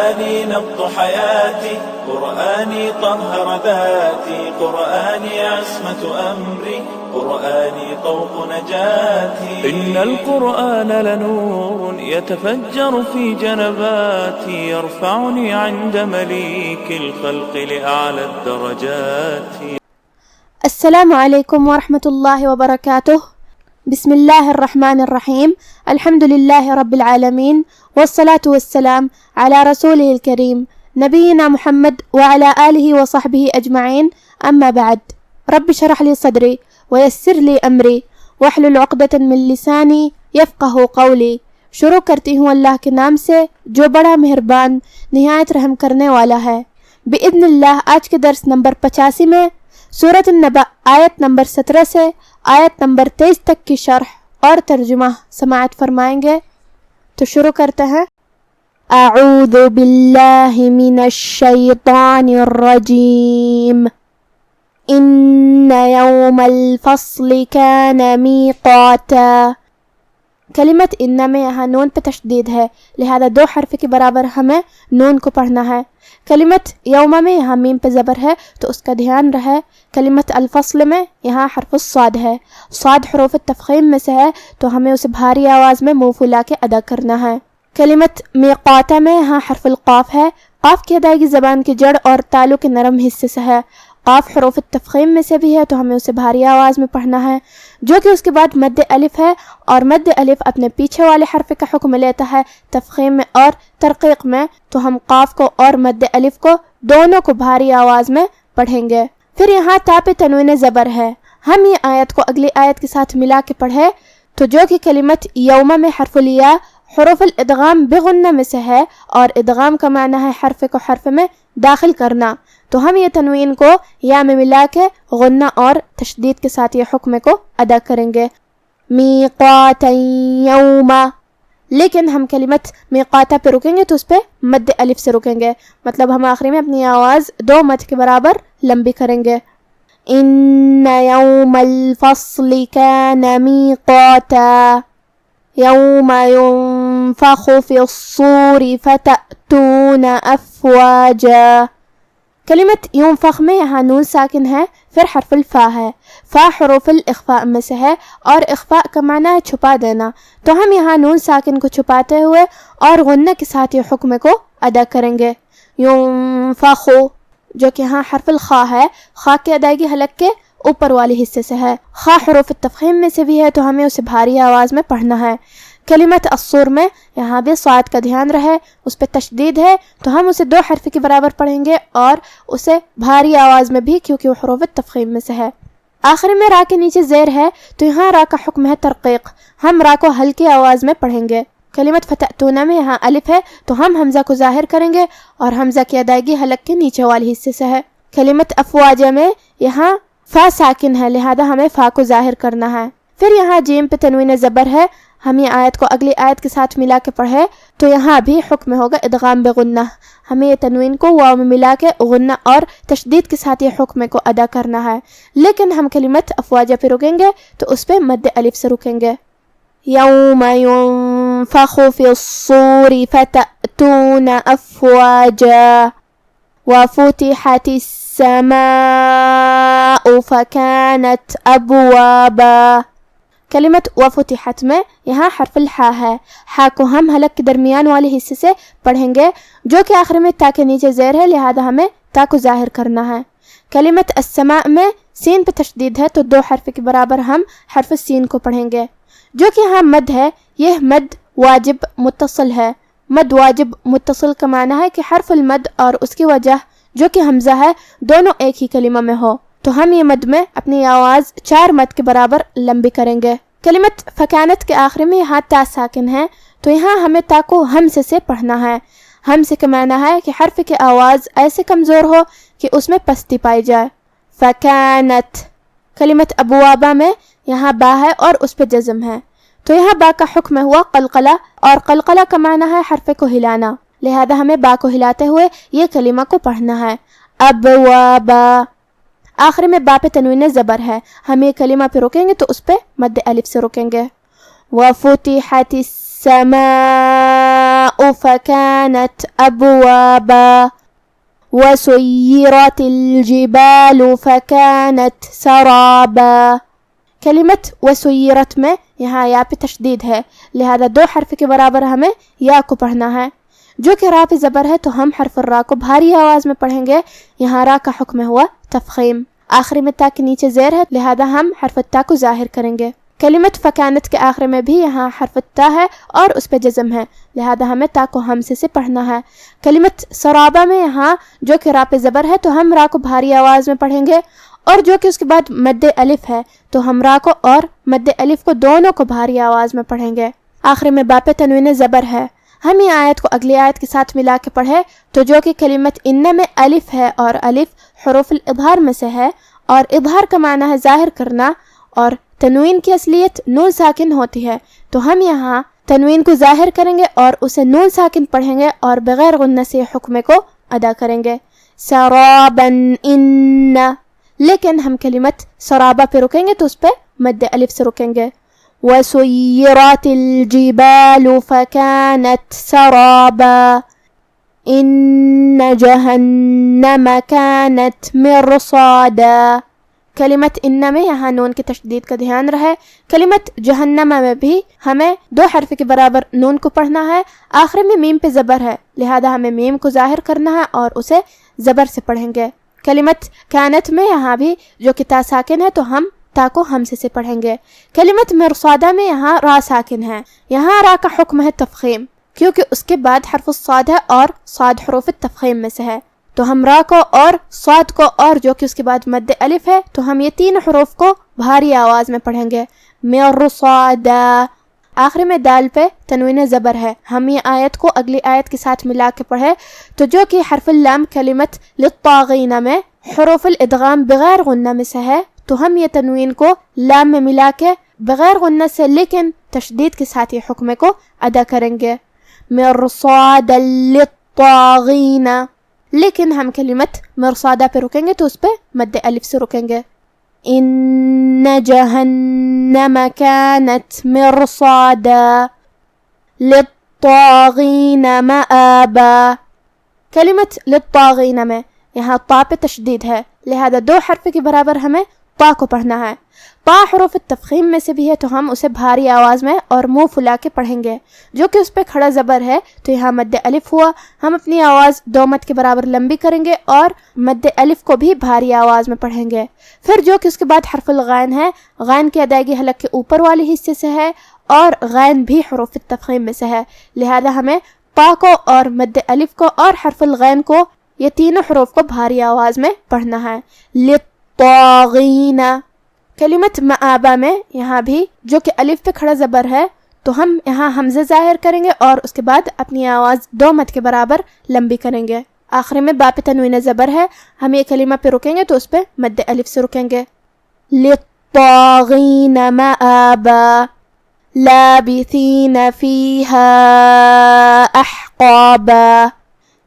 قرآني نبض حياتي، قرآني طهر ذاتي، قرآني عصمة أمري، قرآني طوق نجاتي. إن القرآن لنور يتفجر في جنباتي، يرفعني عند مليك الخلق لأعلى الدرجات. السلام عليكم ورحمة الله وبركاته. بسم الله الرحمن الرحيم. الحمد لله رب العالمين، والصلاة والسلام على رسوله الكريم نبينا محمد وعلى آله وصحبه أجمعين. أما بعد، رب شرح لي صدري ويسر لي أمري واحلل عقدة من لساني يفقه قولي. شروع کرتی ہوں اللہ کے نام سے جو بڑا مہربان نہایت رحم کرنے والا ہے. بإذن اللہ آج کے درس نمبر 85 میں سورۃ النبأ آیت نمبر 17 سے آیت نمبر 23 تک کی شرح اور ترجمہ سماعت فرمائیں گے. تو شروع کرتے ہیں. اعوذ باللہ من الشیطان الرجیم. ان یوم الفصل کان میقاتا. کلمت ان میں یہاں نون پہ تشدید ہے، لہذا 2 حرف کے برابر ہمیں نون کو پڑھنا ہے. کلمت یوم میں یہاں میم پہ زبر ہے تو اس کا دھیان رہے. کلمت الفصل میں یہاں حرف الصاد ہے. صاد حروف التفخیم میں سے ہے تو ہمیں اسے بھاری آواز میں منہ پھلا کے ادا کرنا ہے. کلمت میقاتا میں یہاں حرف القاف ہے. قاف کی ادائیگی زبان کی جڑ اور تالو کے نرم حصے سے ہے. قاف حروف التفخیم میں سے بھی ہے تو ہمیں اسے بھاری آواز میں پڑھنا ہے، جو کہ اس کے بعد مد الف ہے، اور مد الف اپنے پیچھے والے حرف کا حکم لیتا ہے تفخیم میں اور ترقیق میں. تو ہم قاف کو اور مد الف کو دونوں کو بھاری آواز میں پڑھیں گے. پھر یہاں تا پہ تنوین زبر ہے. ہم یہ آیت کو اگلی آیت کے ساتھ ملا کے پڑھے تو جو کہ کلمت یوم میں حرف الیا حروف الادغام بغنہ میں سے ہے، اور ادغام کا معنی ہے حرف کو حرف میں داخل کرنا. تو ہم یہ تنوین کو یا میں ملا کے غنہ اور تشدید کے ساتھ یہ حکم کو ادا کریں گے. میقاتا یوما. لیکن ہم کلمت میقاتا پہ رکیں گے تو اس پہ مد الف سے رکیں گے، مطلب ہم آخری میں اپنی آواز 2 مد کے برابر لمبی کریں گے. ان یوم الفصل کان میقاتا یوم ينفخ في الصور فتأتون افواجا. کلمت ينفخ میں یہاں نون ساکن ہے، پھر حرف الفا ہے. فا حروف الاخفاء میں سے ہے اور اخفاء کا معنی ہے چھپا دینا. تو ہم یہاں نون ساکن کو چھپاتے ہوئے اور غنہ کے ساتھ یہ حکم کو ادا کریں گے. ينفخ جو کہ یہاں حرف الخا ہے، خا کی ادائیگی حلق کے اوپر والے حصے سے ہے. خا حروف التفخیم میں سے بھی ہے تو ہمیں اسے بھاری آواز میں پڑھنا ہے. کلمت الصور میں یہاں بھی صاد کا دھیان رہے، اس پہ تشدید ہے تو ہم اسے 2 حرف کے برابر پڑھیں گے اور اسے بھاری آواز میں بھی، کیونکہ وہ حروف التفخیم میں سے ہے. آخری میں را کے نیچے زیر ہے تو یہاں را کا حکم ہے ترقیق. ہم را کو ہلکی آواز میں پڑھیں گے. کلمت فتأتون میں یہاں الف ہے تو ہم حمزہ کو ظاہر کریں گے اور حمزہ کی ادائیگی حلق کے نیچے والے حصے سے ہے. کلمت افواجہ میں یہاں فا ساکن ہے، لہذا ہمیں فا کو ظاہر کرنا ہے. پھر یہاں جیم پہ تنوین زبر ہے. ہم یہ آیت کو اگلی آیت کے ساتھ ملا کے پڑھے تو یہاں بھی حکم ہوگا ادغام بغنہ. ہمیں یہ تنوین کو واو میں ملا کے غنہ اور تشدید کے ساتھ یہ حکم کو ادا کرنا ہے. لیکن ہم کلمت افواجہ پہ رکیں گے تو اس پہ مد الف سے رکیں گے. یوم ينفخ في الصور فتأتون افواجا وفتحت السماء فكانت ابوابا. کلمت وفتحت میں یہاں حرف الحا ہے. حا کو ہم حلق کے درمیان والے حصے سے پڑھیں گے، جو کہ آخر میں تا کے نیچے زیر ہے، لہذا ہمیں تا کو ظاہر کرنا ہے. کلمت السماء میں سین پہ تشدید ہے تو 2 حرف کے برابر ہم حرف سین کو پڑھیں گے، جو کہ یہاں مد ہے. یہ مد واجب متصل ہے. مد واجب متصل کا معنی ہے کہ حرف المد اور اس کی وجہ جو کہ حمزہ ہے دونوں ایک ہی کلمہ میں ہو. تو ہم یہ مد میں اپنی آواز 4 مد کے برابر لمبی کریں گے. کلمت فکانت کے آخر میں یہاں تا ساکن ہے تو یہاں ہمیں تا کو ہمزے سے پڑھنا ہے. ہمزے کا معنی ہے کہ حرف کی آواز ایسے کمزور ہو کہ اس میں پستی پائی جائے. فکانت. کلمت ابوابا میں یہاں با ہے اور اس پہ جزم ہے تو یہاں با کا حکم ہوا قلقلہ، اور قلقلہ کا معنی ہے حرف کو ہلانا، لہذا ہمیں با کو ہلاتے ہوئے یہ کلمہ کو پڑھنا ہے. ابوابا. آخر میں با پہ تنوین زبر ہے. ہم یہ کلمہ پہ رکیں گے تو اس پہ مد الف سے رکیں گے. وَفُتِحَتِ السَّمَاءُ فَكَانَتْ أَبْوَابًا. کلمت ابوابا میں یہاں با ہے اور اس پہ جزم ہے تو یہاں با کو ہلاتے ہوئے یہ کلمہ کو پڑھنا ہے. ابوابا. آخر میں با پہ تنوین زبر ہے. ہم یہ کلمہ پہ رکیں گے تو اس پہ مد الف سے رکیں گے. السماء فكانت أبوابا وسيرت الجبال فكانت سرابا. کلمت وسیرت میں یہاں یا پہ تشدید ہے، لہذا 2 حرف کے برابر ہمیں یا کو پڑھنا ہے، جو کہ را پہ زبر ہے تو ہم حرف الرا کو بھاری آواز میں پڑھیں گے. یہاں را کا حکم ہوا تفخیم، آخری میں تا کے نیچے زیر ہے، لہذا ہم حرف تا کو ظاہر کریں گے. کلمت فکانت کے آخر میں بھی یہاں حرف تا ہے اور اس پہ جزم ہے، لہذا ہمیں تا کو ہمزے سے پڑھنا ہے. کلمت سرابہ میں یہاں جو کہ را پہ زبر ہے تو ہم را کو بھاری آواز میں پڑھیں گے، اور جو کہ اس کے بعد مد الف ہے تو ہم را کو اور مد الف کو دونوں کو بھاری آواز میں پڑھیں گے. آخر میں با پہ تنوین زبر ہے. ہم یہ آیت کو اگلی آیت کے ساتھ ملا کے پڑھے تو جو کہ کلمت ان میں الف ہے اور الف حروف الاظہار میں سے ہے، اور اظہار کا معنی ہے ظاہر کرنا، اور تنوین کی اصلیت نون ساکن ہوتی ہے، تو ہم یہاں تنوین کو ظاہر کریں گے اور اسے نون ساکن پڑھیں گے اور بغیر غنہ سے حکم کو ادا کریں گے. سرابا ان، لیکن ہم کلمت سرابہ پہ رکیں گے تو اس پہ مد الف سے رکیں گے. وَسُيِّرَتِ الْجِبَالُ فَكَانَتْ سَرَابًا إِنَّ جَهَنَّمَ كَانَتْ مِرْصَادًا. کلمت ان میں یہاں نون کی تشدید کا دھیان رہے. کلمت جہنم میں بھی ہمیں 2 حرف کے برابر نون کو پڑھنا ہے، آخر میں میم پہ زبر ہے، لہذا ہمیں میم کو ظاہر کرنا ہے اور اسے زبر سے پڑھیں گے. کلمت کانت میں یہاں بھی جو کہ تا ساکن ہے تو ہم تا کو ہمزے سے پڑھیں گے. کلمت مرصادہ میں یہاں را ساکن ہے، یہاں را کا حکم ہے تفخیم، کیونکہ اس کے بعد حرف الصاد ہے اور صاد حروف تفخیم میں سے ہے، تو ہم را کو اور صاد کو اور جو کہ اس کے بعد مد الف ہے تو ہم یہ 3 حروف کو بھاری آواز میں پڑھیں گے. مرصادہ. آخر میں دال پہ تنوین زبر ہے. ہم یہ آیت کو اگلی آیت کے ساتھ ملا کے پڑھے تو جو کہ حرف اللام کلمت للطاغین میں حروف الادغام بغیر غنہ میں سے ہے، تو ہم یہ تنوین کو لام میں ملا کے بغیر غنہ سے لیکن تشدید کے ساتھ یہ حکم کو ادا کریں گے. مرصادا للطاغین، لیکن ہم کلمت مرصادہ پہ رکیں گے تو اس پہ مد الف سے رکیں گے. ان جہنم كانت مرصادا للطاغین مآبا. کلمت للطاغین میں یہاں طا پہ تشدید ہے، لہذا 2 حرف کے برابر ہمیں طا کو پڑھنا ہے. طا حروف تفخیم میں سے بھی ہے تو ہم اسے بھاری آواز میں اور منہ پھلا کے پڑھیں گے. جو کہ اس پہ کھڑا زبر ہے تو یہاں مد الف ہوا، ہم اپنی آواز 2 مد کے برابر لمبی کریں گے اور مد الف کو بھی بھاری آواز میں پڑھیں گے. پھر جو کہ اس کے بعد حرف الغین ہے، غین کی ادائیگی حلق کے اوپر والے حصے سے ہے اور غین بھی حروف تفخیم میں سے ہے، لہذا ہمیں طا کو اور مد الف کو اور حرف الغین کو یہ 3 حروف کو بھاری آواز میں پڑھنا ہے. للطاغین. کلمت مآبا میں یہاں بھی جو کہ الف پہ کھڑا زبر ہے تو ہم یہاں حمزہ ظاہر کریں گے اور اس کے بعد اپنی آواز 2 مد کے برابر لمبی کریں گے. آخر میں با پہ تنوین زبر ہے، ہم یہ کلمہ پہ رکیں گے تو اس پہ مد الف سے رکیں گے. للطاغین مآبا لابثین فیہا احقابا.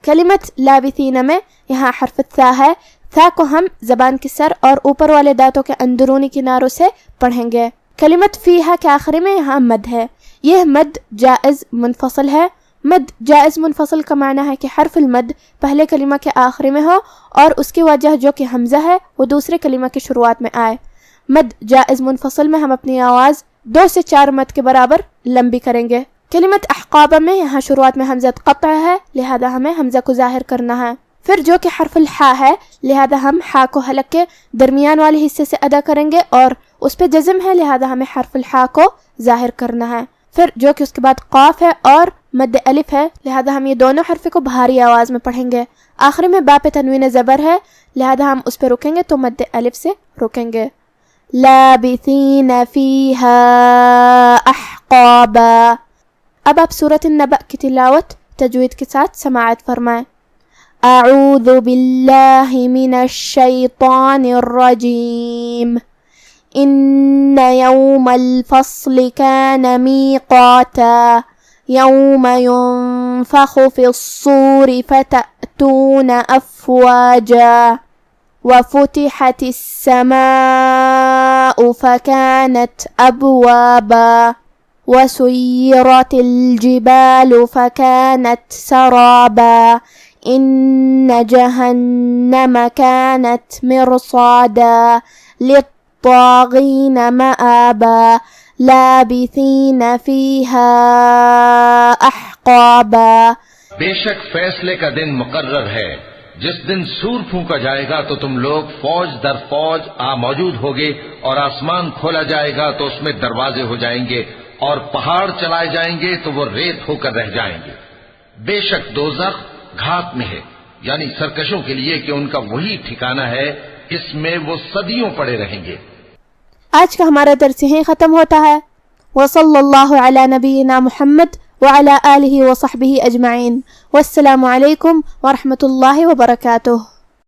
کلمت لابثین میں یہاں حرف تھا ہے، تھا کو ہم زبان کے سر اور اوپر والے دانتوں کے اندرونی کناروں سے پڑھیں گے. کلمت فیہا کے آخری میں یہاں مد ہے، یہ مد جائز منفصل ہے. مد جائز منفصل کا معنی ہے کہ حرف المد پہلے کلمہ کے آخری میں ہو اور اس کی وجہ جو کہ حمزہ ہے وہ دوسرے کلمہ کی شروعات میں آئے. مد جائز منفصل میں ہم اپنی آواز 2 سے 4 مد کے برابر لمبی کریں گے. کلمت احقابہ میں یہاں شروعات میں حمزہ قطع ہے، لہذا ہمیں حمزہ کو ظاہر کرنا ہے. پھر جو کہ حرف الحا ہے، لہذا ہم حا کو حلق کے درمیان والے حصے سے ادا کریں گے اور اس پہ جزم ہے، لہذا ہمیں حرف الحا کو ظاہر کرنا ہے. پھر جو کہ اس کے بعد قاف ہے اور مد الف ہے، لہذا ہم یہ دونوں حرف کو بھاری آواز میں پڑھیں گے. آخر میں با پہ تنوین زبر ہے، لہذا ہم اس پہ رکیں گے تو مد الف سے رکیں گے. لابثین فیہا احقابا. اب آپ سورۃ النبأ کی تلاوت تجوید کے ساتھ سماعت فرمائیں. اعوذ باللہ من الشیطان الرجیم. ان یوم الفصل کان میقاتا یوم ينفخ في الصور فتأتون افواجا وفتحت السماء فكانت ابوابا وسيرت الجبال فكانت سرابا إن جهنم كانت مرصادا للطاغين مآبا لابثين فيها أحقابا. بے شک فیصلے کا دن مقرر ہے، جس دن سور پھونکا جائے گا تو تم لوگ فوج در فوج موجود ہوگے، اور آسمان کھولا جائے گا تو اس میں دروازے ہو جائیں گے، اور پہاڑ چلائے جائیں گے تو وہ ریت ہو کر رہ جائیں گے. بے شک دوزخ گھات میں ہے، یعنی سرکشوں کے لیے کہ ان کا وہی ٹھکانہ ہے، اس میں وہ صدیوں پڑے رہیں گے. آج کا ہمارا درس یہیں ختم ہوتا ہے. وصلی اللہ علی نبینا محمد وعلى آلہ وصحبہ اجمعین. والسلام علیکم ورحمۃ اللہ وبرکاتہ.